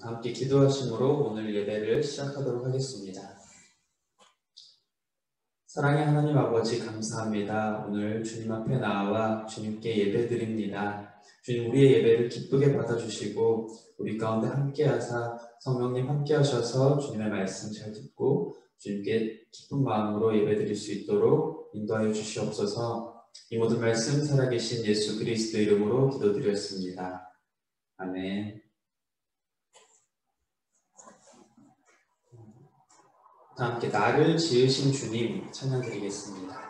함께 기도하심으로 오늘 예배를 시작하도록 하겠습니다. 사랑의 하나님 아버지 감사합니다. 오늘 주님 앞에 나와 주님께 예배드립니다. 주님, 우리의 예배를 기쁘게 받아주시고 우리 가운데 함께하사 성령님 함께하셔서 주님의 말씀 잘 듣고 주님께 기쁜 마음으로 예배드릴 수 있도록 인도하여 주시옵소서. 이 모든 말씀 살아계신 예수 그리스도 이름으로 기도드렸습니다. 아멘. 다 함께 나를 지으신 주님 찬양드리겠습니다.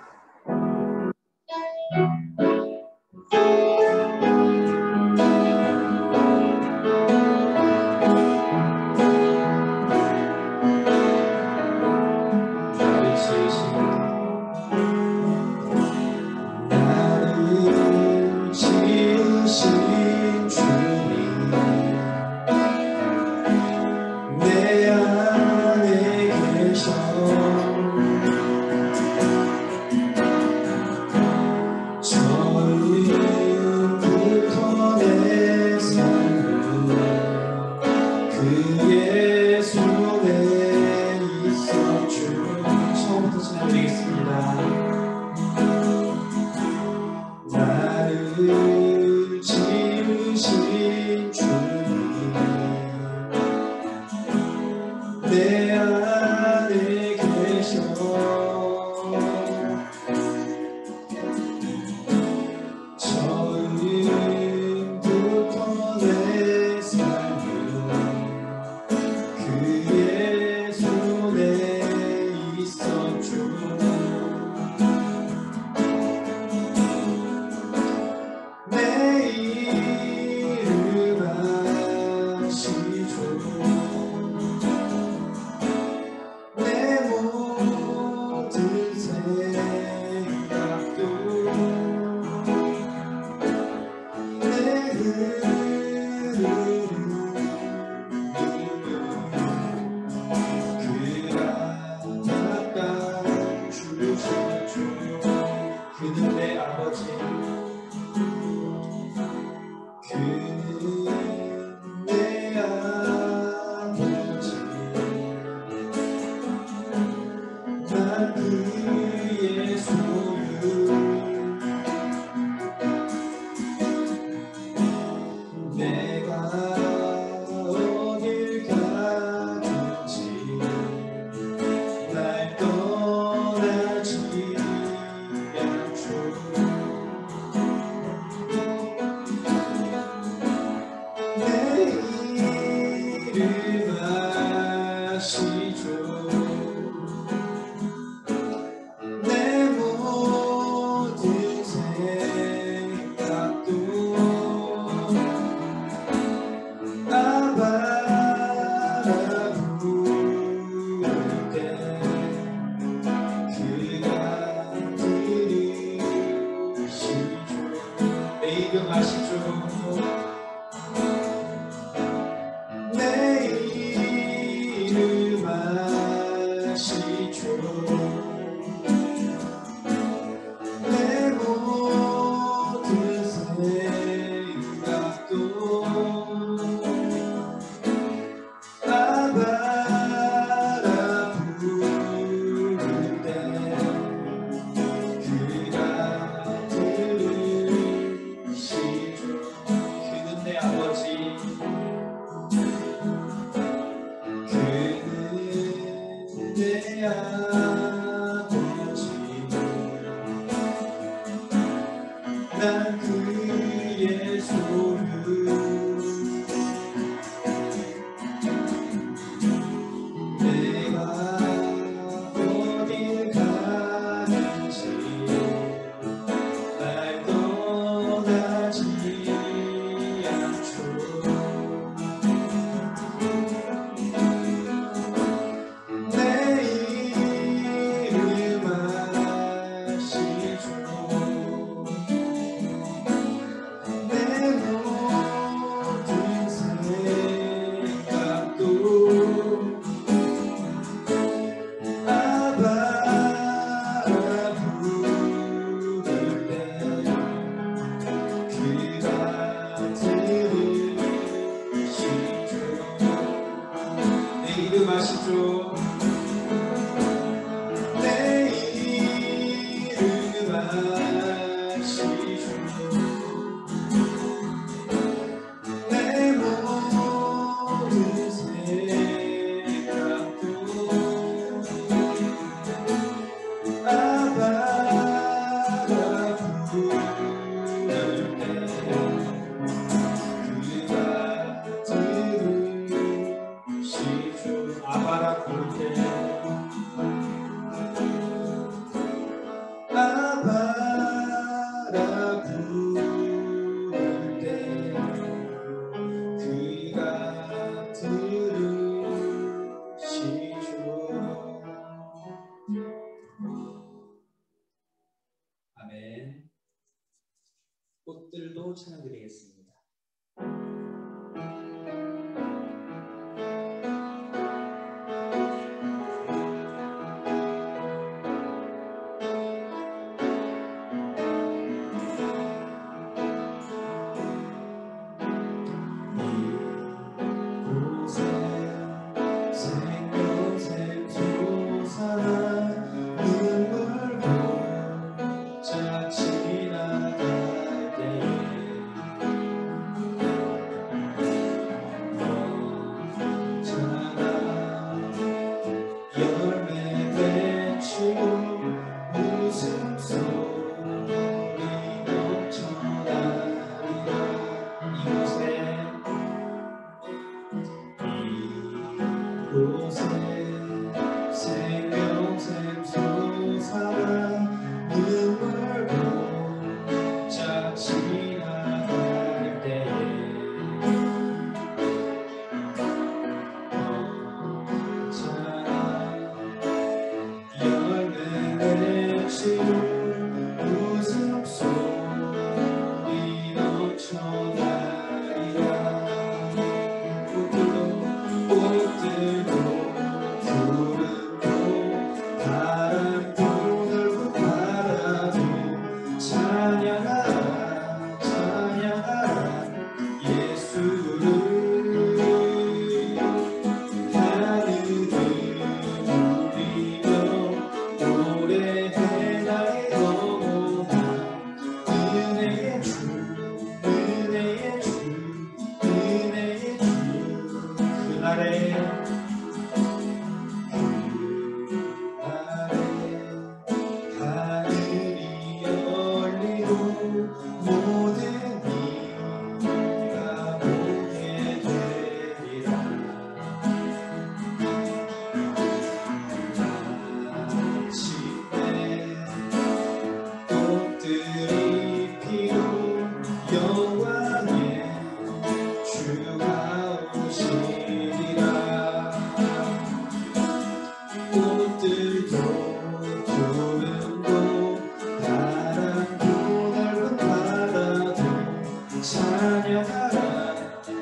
찬양하라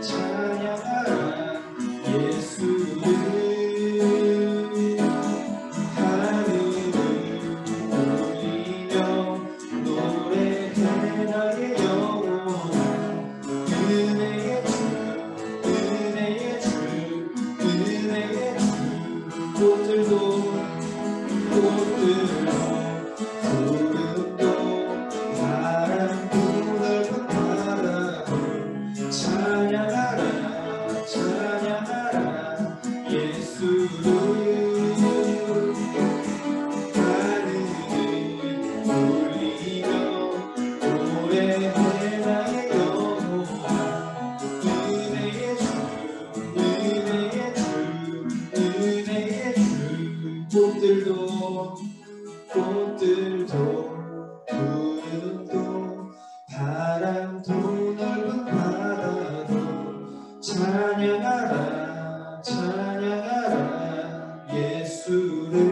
찬양하라 예수를 하늘을 울리며 노래해 나의 영혼아 은혜의 주 은혜의 주 은혜의 주 꽃들도 구름도 바람도 넓은 바다도 찬양하라 찬양하라 예수를 하늘을 울리며 노래해 나의 영혼아 은혜의 주 은혜의 주 은혜의 주 꽃들도 구름도 바람도 넓은 바다도 찬양하라 찬양하라 예수를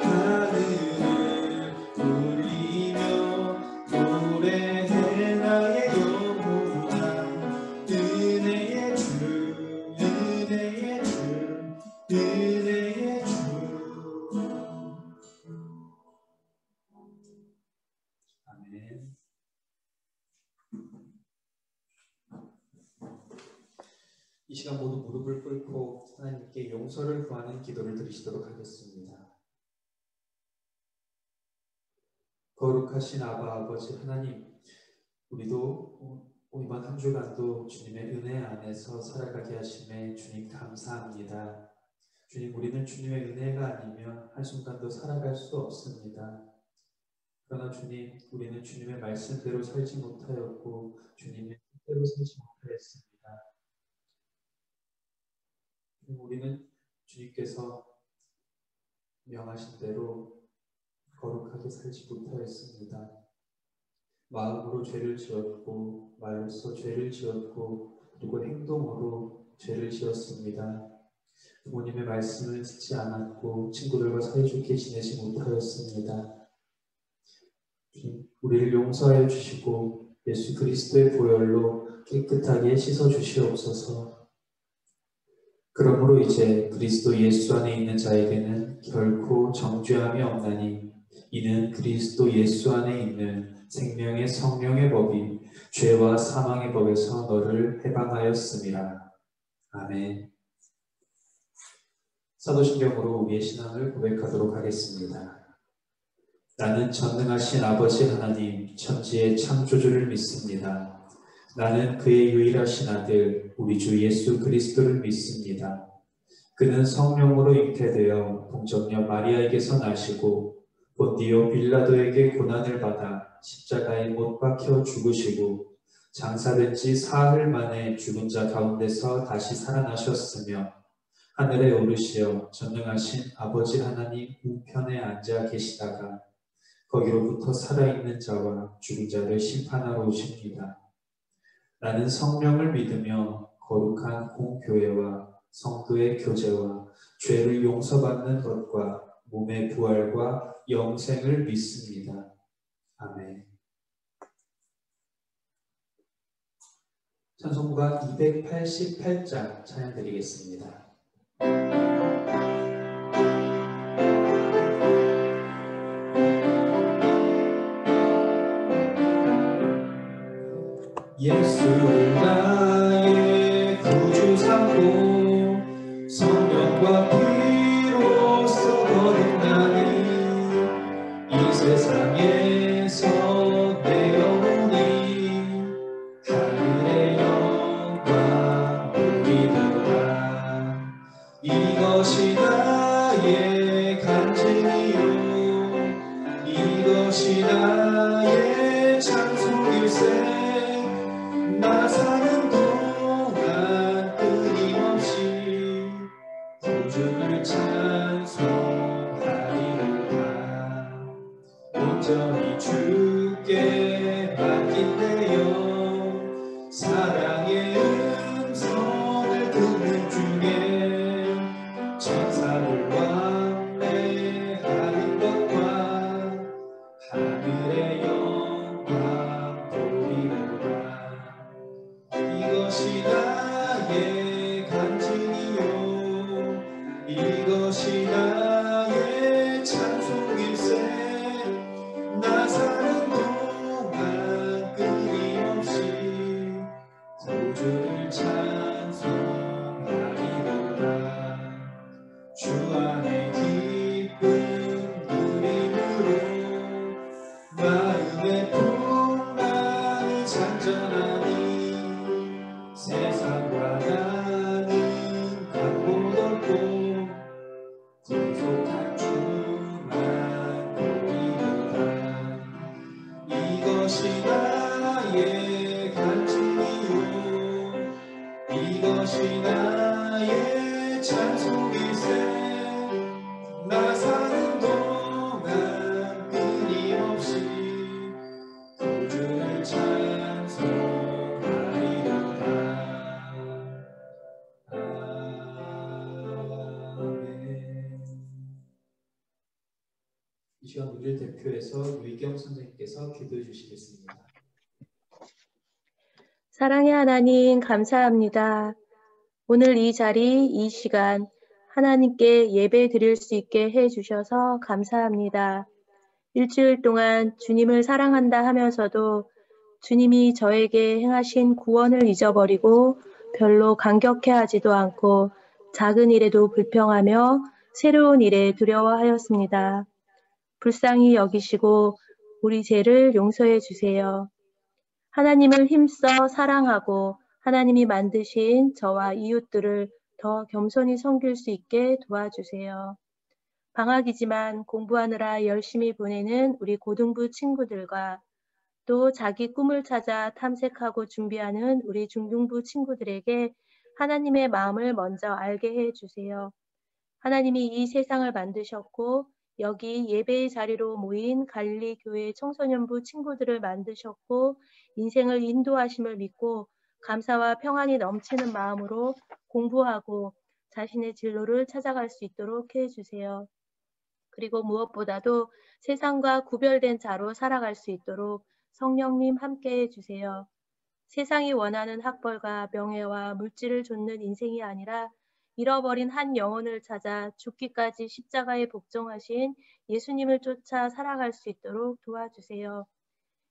하늘을 울리며 노래해 나의 영혼아 은혜의 주 은혜의 주 은혜의 주 아멘. 이 시간 모두 무릎을 꿇고 하나님께 용서를 구하는 기도를 드리시도록 하겠습니다. 거룩하신 아버지 하나님, 우리도 이번 한 주간도 주님의 은혜 안에서 살아가게 하심에 주님 감사합니다. 주님, 우리는 주님의 은혜가 아니면 한순간도 살아갈 수 없습니다. 그러나 주님, 우리는 주님의 말씀대로 살지 못하였고 주님의 뜻대로 살지 못하였습니다. 우리는 주님께서 명하신 대로 거룩하게 살지 못하였습니다. 마음으로 죄를 지었고 말로써 죄를 지었고 그리고 행동으로 죄를 지었습니다. 부모님의 말씀을 듣지 않았고 친구들과 사이좋게 지내지 못하였습니다. 우리를 용서하여 주시고 예수 그리스도의 보혈로 깨끗하게 씻어 주시옵소서. 그러므로 이제 그리스도 예수 안에 있는 자에게는 결코 정죄함이 없나니 이는 그리스도 예수 안에 있는 생명의 성령의 법이 죄와 사망의 법에서 너를 해방하였음이라. 아멘. 사도신경으로 우리의 신앙을 고백하도록 하겠습니다. 나는 전능하신 아버지 하나님 천지의 창조주를 믿습니다. 나는 그의 유일하신 아들 우리 주 예수 그리스도를 믿습니다. 그는 성령으로 잉태되어 동정녀 마리아에게서 나시고 본디오 빌라도에게 고난을 받아 십자가에 못 박혀 죽으시고 장사된 지 사흘 만에 죽은 자 가운데서 다시 살아나셨으며 하늘에 오르시어 전능하신 아버지 하나님 우편에 앉아 계시다가 거기로부터 살아있는 자와 죽은 자를 심판하러 오십니다. 나는 성령을 믿으며 거룩한 공교회와 성도의 교제와 죄를 용서받는 것과 몸의 부활과 영생을 믿습니다. 아멘. 찬송가 288장 찬양 드리겠습니다. 예수를 나의 구주 삼고 성령과 피로써 거듭나니 이 세상에서 내 영혼이 하늘의 영광 누리도다. 이것이 나의 간증이요 이것이 나의 장소일세. 나 사는 동안 끊임없이 이것이 나의 간증이요 이것이 나의 찬송일세 나 사는 동안 끊임없이 구주를 찬송하리로다 주 안에 기쁜 그림으로 마음의 풍랑이 잔전하니 세상과 나는 각본 없고 구속한 주만 보이로다 이것이 나의 간증이요 이것이 나의 찬송일세 나 사는 동안 끊임없이 구주를 찬송하리로다 아멘. 이 시간 우리를 대표해서 유희경 선생님께서 기도해 주시겠습니다. 사랑의 하나님 감사합니다. 오늘 이 자리, 이 시간 하나님께 예배 드릴 수 있게 해주셔서 감사합니다. 일주일 동안 주님을 사랑한다 하면서도 주님이 저에게 행하신 구원을 잊어버리고 별로 감격해하지도 않고 작은 일에도 불평하며 새로운 일에 두려워하였습니다. 불쌍히 여기시고 우리 죄를 용서해 주세요. 하나님을 힘써 사랑하고 하나님이 만드신 저와 이웃들을 더 겸손히 섬길 수 있게 도와주세요. 방학이지만 공부하느라 열심히 보내는 우리 고등부 친구들과 또 자기 꿈을 찾아 탐색하고 준비하는 우리 중등부 친구들에게 하나님의 마음을 먼저 알게 해주세요. 하나님이 이 세상을 만드셨고 여기 예배의 자리로 모인 갈릴리 교회 청소년부 친구들을 만드셨고 인생을 인도하심을 믿고 감사와 평안이 넘치는 마음으로 공부하고 자신의 진로를 찾아갈 수 있도록 해주세요. 그리고 무엇보다도 세상과 구별된 자로 살아갈 수 있도록 성령님 함께해 주세요. 세상이 원하는 학벌과 명예와 물질을 좇는 인생이 아니라 잃어버린 한 영혼을 찾아 죽기까지 십자가에 복종하신 예수님을 쫓아 살아갈 수 있도록 도와주세요.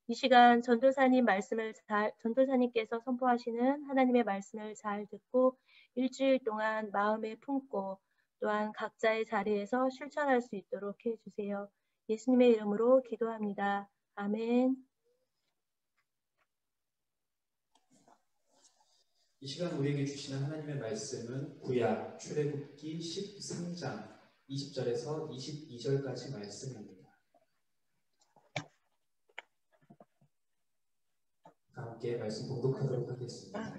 이 시간 전도사님께서 선포하시는 하나님의 말씀을 잘 듣고 일주일 동안 마음에 품고 또한 각자의 자리에서 실천할 수 있도록 해주세요. 예수님의 이름으로 기도합니다. 아멘. 이 시간 우리에게 주시는 하나님의 말씀은 구약 출애굽기 13장 20절에서 22절까지 말씀입니다. 함께 말씀 봉독하도록 하겠습니다.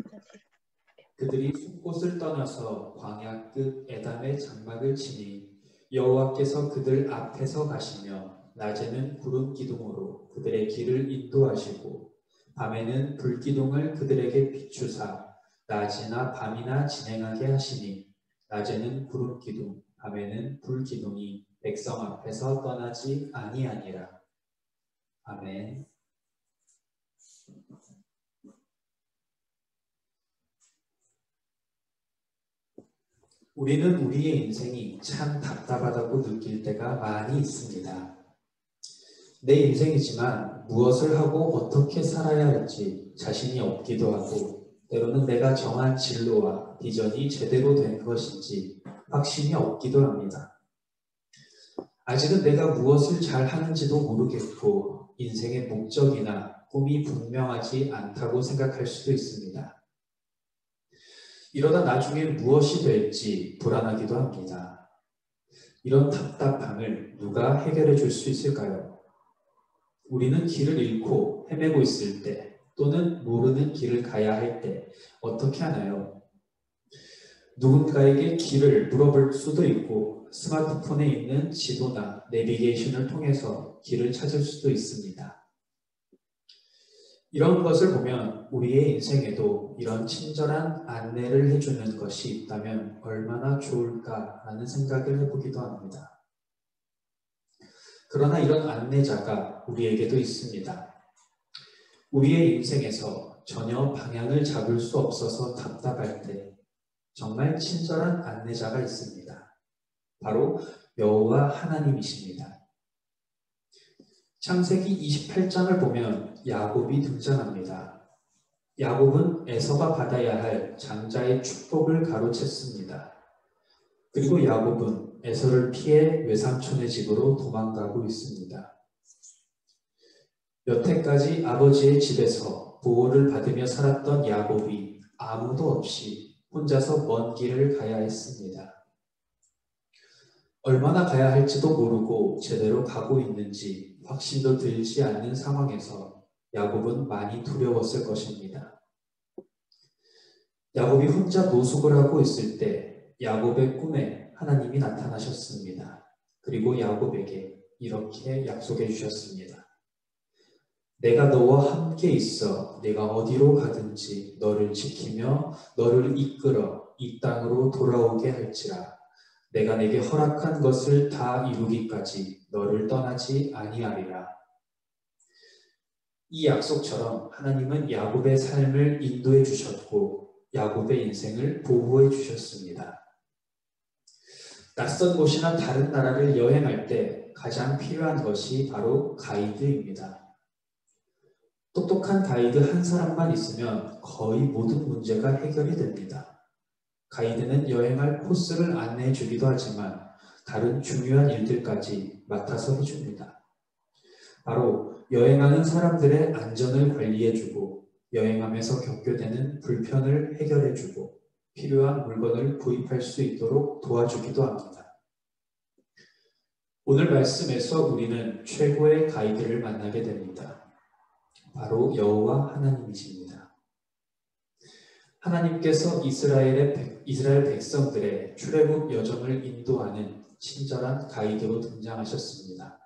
그들이 숲곳을 떠나서 광야 끝 에담의 장막을 치니 여호와께서 그들 앞에서 가시며 낮에는 구름 기둥으로 그들의 길을 인도하시고 밤에는 불 기둥을 그들에게 비추사 낮이나 밤이나 진행하게 하시니 낮에는 구름 기둥 밤에는 불 기둥이 백성 앞에서 떠나지 아니하니라. 아멘. 우리는 우리의 인생이 참 답답하다고 느낄 때가 많이 있습니다. 내 인생이지만 무엇을 하고 어떻게 살아야 할지 자신이 없기도 하고 때로는 내가 정한 진로와 비전이 제대로 된 것인지 확신이 없기도 합니다. 아직은 내가 무엇을 잘 하는지도 모르겠고 인생의 목적이나 꿈이 분명하지 않다고 생각할 수도 있습니다. 이러다 나중에 무엇이 될지 불안하기도 합니다. 이런 답답함을 누가 해결해 줄 수 있을까요? 우리는 길을 잃고 헤매고 있을 때 또는 모르는 길을 가야 할 때 어떻게 하나요? 누군가에게 길을 물어볼 수도 있고 스마트폰에 있는 지도나 내비게이션을 통해서 길을 찾을 수도 있습니다. 이런 것을 보면 우리의 인생에도 이런 친절한 안내를 해주는 것이 있다면 얼마나 좋을까라는 생각을 해보기도 합니다. 그러나 이런 안내자가 우리에게도 있습니다. 우리의 인생에서 전혀 방향을 잡을 수 없어서 답답할 때 정말 친절한 안내자가 있습니다. 바로 여호와 하나님이십니다. 창세기 28장을 보면 야곱이 등장합니다. 야곱은 에서가 받아야 할 장자의 축복을 가로챘습니다. 그리고 야곱은 에서를 피해 외삼촌의 집으로 도망가고 있습니다. 여태까지 아버지의 집에서 보호를 받으며 살았던 야곱이 아무도 없이 혼자서 먼 길을 가야 했습니다. 얼마나 가야 할지도 모르고 제대로 가고 있는지 확신도 들지 않는 상황에서 야곱은 많이 두려웠을 것입니다. 야곱이 혼자 노숙을 하고 있을 때 야곱의 꿈에 하나님이 나타나셨습니다. 그리고 야곱에게 이렇게 약속해 주셨습니다. 내가 너와 함께 있어 내가 어디로 가든지 너를 지키며 너를 이끌어 이 땅으로 돌아오게 할지라. 내가 내게 허락한 것을 다 이루기까지 너를 떠나지 아니하리라. 이 약속처럼 하나님은 야곱의 삶을 인도해 주셨고 야곱의 인생을 보호해 주셨습니다. 낯선 곳이나 다른 나라를 여행할 때 가장 필요한 것이 바로 가이드입니다. 똑똑한 가이드 한 사람만 있으면 거의 모든 문제가 해결이 됩니다. 가이드는 여행할 코스를 안내해 주기도 하지만 다른 중요한 일들까지 맡아서 해줍니다. 바로 여행하는 사람들의 안전을 관리해주고 여행하면서 겪게 되는 불편을 해결해주고 필요한 물건을 구입할 수 있도록 도와주기도 합니다. 오늘 말씀에서 우리는 최고의 가이드를 만나게 됩니다. 바로 여호와 하나님이십니다. 하나님께서 이스라엘 백성들의 출애굽 여정을 인도하는 친절한 가이드로 등장하셨습니다.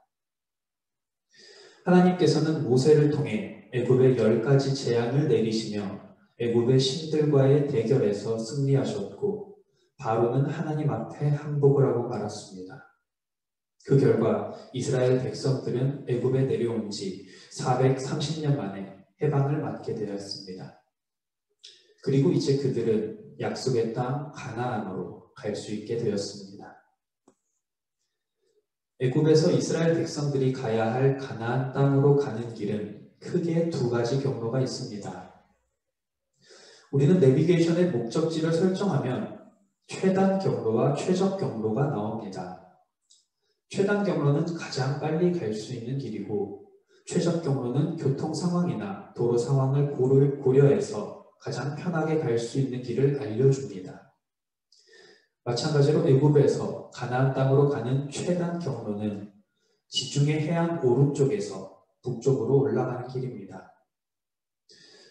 하나님께서는 모세를 통해 애굽의 10가지 재앙을 내리시며 애굽의 신들과의 대결에서 승리하셨고 바로는 하나님 앞에 항복을 하고 말았습니다. 그 결과 이스라엘 백성들은 애굽에 내려온 지 430년 만에 해방을 맞게 되었습니다. 그리고 이제 그들은 약속의 땅 가나안으로 갈 수 있게 되었습니다. 애굽에서 이스라엘 백성들이 가야 할 가나안 땅으로 가는 길은 크게 2가지 경로가 있습니다. 우리는 내비게이션의 목적지를 설정하면 최단 경로와 최적 경로가 나옵니다. 최단 경로는 가장 빨리 갈 수 있는 길이고 최적 경로는 교통 상황이나 도로 상황을 고려해서 가장 편하게 갈 수 있는 길을 알려줍니다. 마찬가지로 애굽에서 가나안 땅으로 가는 최단 경로는 지중해 해안 오른쪽에서 북쪽으로 올라가는 길입니다.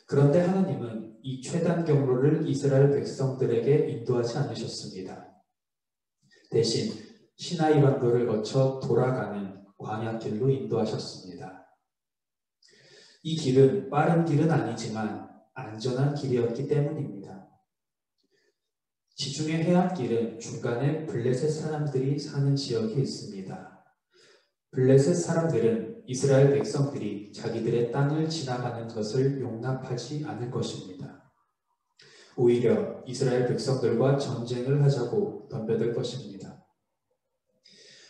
그런데 하나님은 이 최단 경로를 이스라엘 백성들에게 인도하지 않으셨습니다. 대신 시나이 반도를 거쳐 돌아가는 광야길로 인도하셨습니다. 이 길은 빠른 길은 아니지만 안전한 길이었기 때문입니다. 지중해 해안길은 중간에 블레셋 사람들이 사는 지역이 있습니다. 블레셋 사람들은 이스라엘 백성들이 자기들의 땅을 지나가는 것을 용납하지 않을 것입니다. 오히려 이스라엘 백성들과 전쟁을 하자고 덤벼들 것입니다.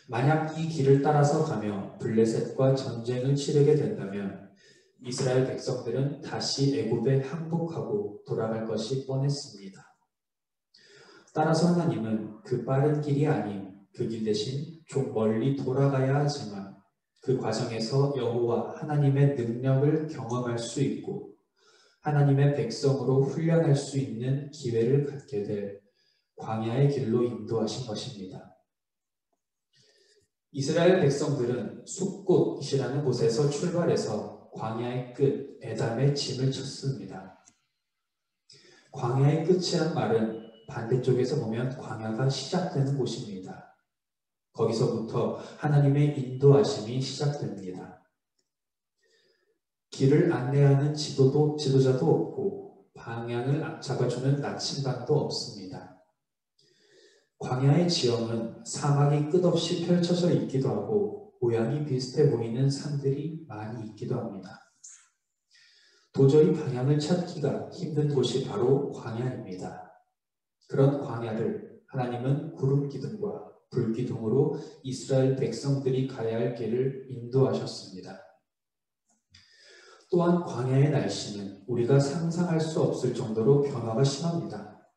만약 이 길을 따라서 가며 블레셋과 전쟁을 치르게 된다면 이스라엘 백성들은 다시 애굽에 항복하고 돌아갈 것이 뻔했습니다. 따라서 하나님은 그 빠른 길이 아닌 그 길 대신 좀 멀리 돌아가야 하지만 그 과정에서 여호와 하나님의 능력을 경험할 수 있고 하나님의 백성으로 훈련할 수 있는 기회를 갖게 될 광야의 길로 인도하신 것입니다. 이스라엘 백성들은 숲곳이라는 곳에서 출발해서 광야의 끝 에담에 짐을 쳤습니다. 광야의 끝이란 말은 반대쪽에서 보면 광야가 시작되는 곳입니다. 거기서부터 하나님의 인도하심이 시작됩니다. 길을 안내하는 지도자도 없고 방향을 잡아주는 나침반도 없습니다. 광야의 지형은 사막이 끝없이 펼쳐져 있기도 하고 모양이 비슷해 보이는 산들이 많이 있기도 합니다. 도저히 방향을 찾기가 힘든 곳이 바로 광야입니다. 그런 광야를 하나님은 구름 기둥과 불 기둥으로 이스라엘 백성들이 가야 할 길을 인도하셨습니다. 또한 광야의 날씨는 우리가 상상할 수 없을 정도로 변화가 심합니다.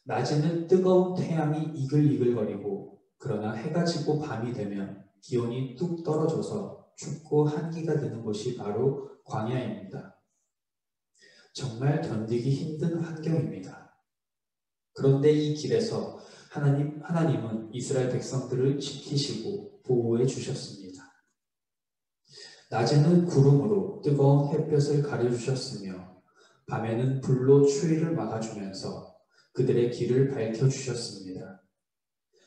낮에는 뜨거운 태양이 이글이글거리고, 그러나 해가 지고 밤이 되면 기온이 뚝 떨어져서 춥고 한기가 드는 곳이 바로 광야입니다. 정말 견디기 힘든 환경입니다. 그런데 이 길에서 하나님은 이스라엘 백성들을 지키시고 보호해 주셨습니다. 낮에는 구름으로 뜨거운 햇볕을 가려주셨으며, 밤에는 불로 추위를 막아주면서 그들의 길을 밝혀주셨습니다.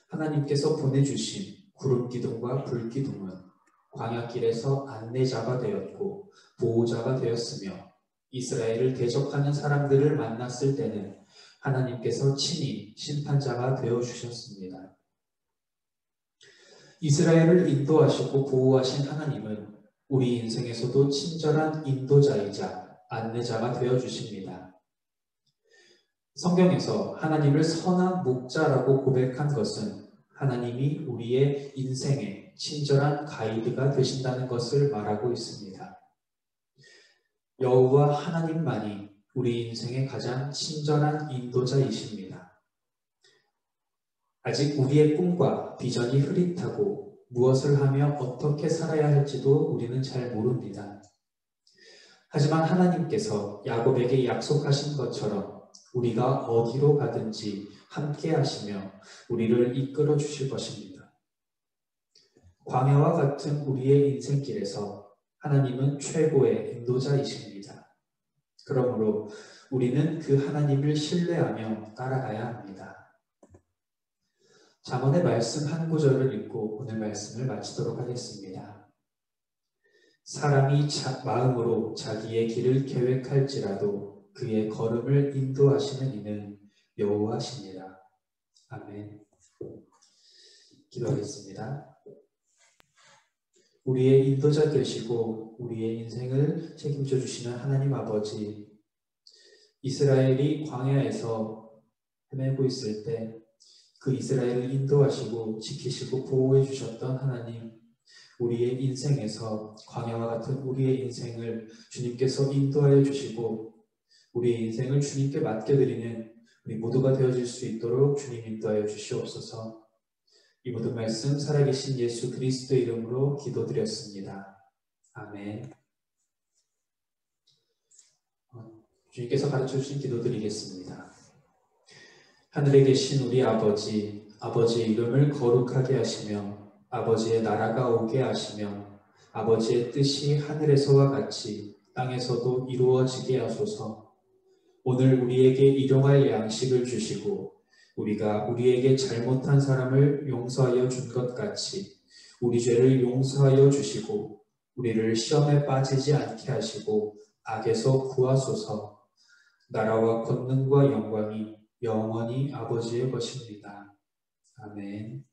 하나님께서 보내주신 구름 기둥과 불 기둥은 광야길에서 안내자가 되었고 보호자가 되었으며, 이스라엘을 대적하는 사람들을 만났을 때는 하나님께서 친히 심판자가 되어주셨습니다. 이스라엘을 인도하시고 보호하신 하나님은 우리 인생에서도 친절한 인도자이자 안내자가 되어주십니다. 성경에서 하나님을 선한 목자라고 고백한 것은 하나님이 우리의 인생에 친절한 가이드가 되신다는 것을 말하고 있습니다. 여호와 하나님만이 우리 인생의 가장 친절한 인도자이십니다. 아직 우리의 꿈과 비전이 흐릿하고 무엇을 하며 어떻게 살아야 할지도 우리는 잘 모릅니다. 하지만 하나님께서 야곱에게 약속하신 것처럼 우리가 어디로 가든지 함께 하시며 우리를 이끌어 주실 것입니다. 광야와 같은 우리의 인생길에서 하나님은 최고의 인도자이십니다. 그러므로 우리는 그 하나님을 신뢰하며 따라가야 합니다. 잠언의 말씀 한 구절을 읽고 오늘 말씀을 마치도록 하겠습니다. 사람이 마음으로 자기의 길을 계획할지라도 그의 걸음을 인도하시는 이는 여호와시니라. 아멘. 기도하겠습니다. 우리의 인도자 되시고 우리의 인생을 책임져 주시는 하나님 아버지, 이스라엘이 광야에서 헤매고 있을 때 그 이스라엘을 인도하시고 지키시고 보호해 주셨던 하나님, 우리의 인생에서 광야와 같은 우리의 인생을 주님께서 인도하여 주시고 우리의 인생을 주님께 맡겨드리는 우리 모두가 되어질 수 있도록 주님 인도하여 주시옵소서. 이 모든 말씀 살아계신 예수 그리스도의 이름으로 기도드렸습니다. 아멘. 주님께서 가르쳐주신 기도드리겠습니다. 하늘에 계신 우리 아버지, 아버지의 이름을 거룩하게 하시며 아버지의 나라가 오게 하시며 아버지의 뜻이 하늘에서와 같이 땅에서도 이루어지게 하소서. 오늘 우리에게 일용할 양식을 주시고 우리가 우리에게 잘못한 사람을 용서하여 준 것 같이 우리 죄를 용서하여 주시고 우리를 시험에 빠지지 않게 하시고 악에서 구하소서. 나라와 권능과 영광이 영원히 아버지의 것입니다. 아멘.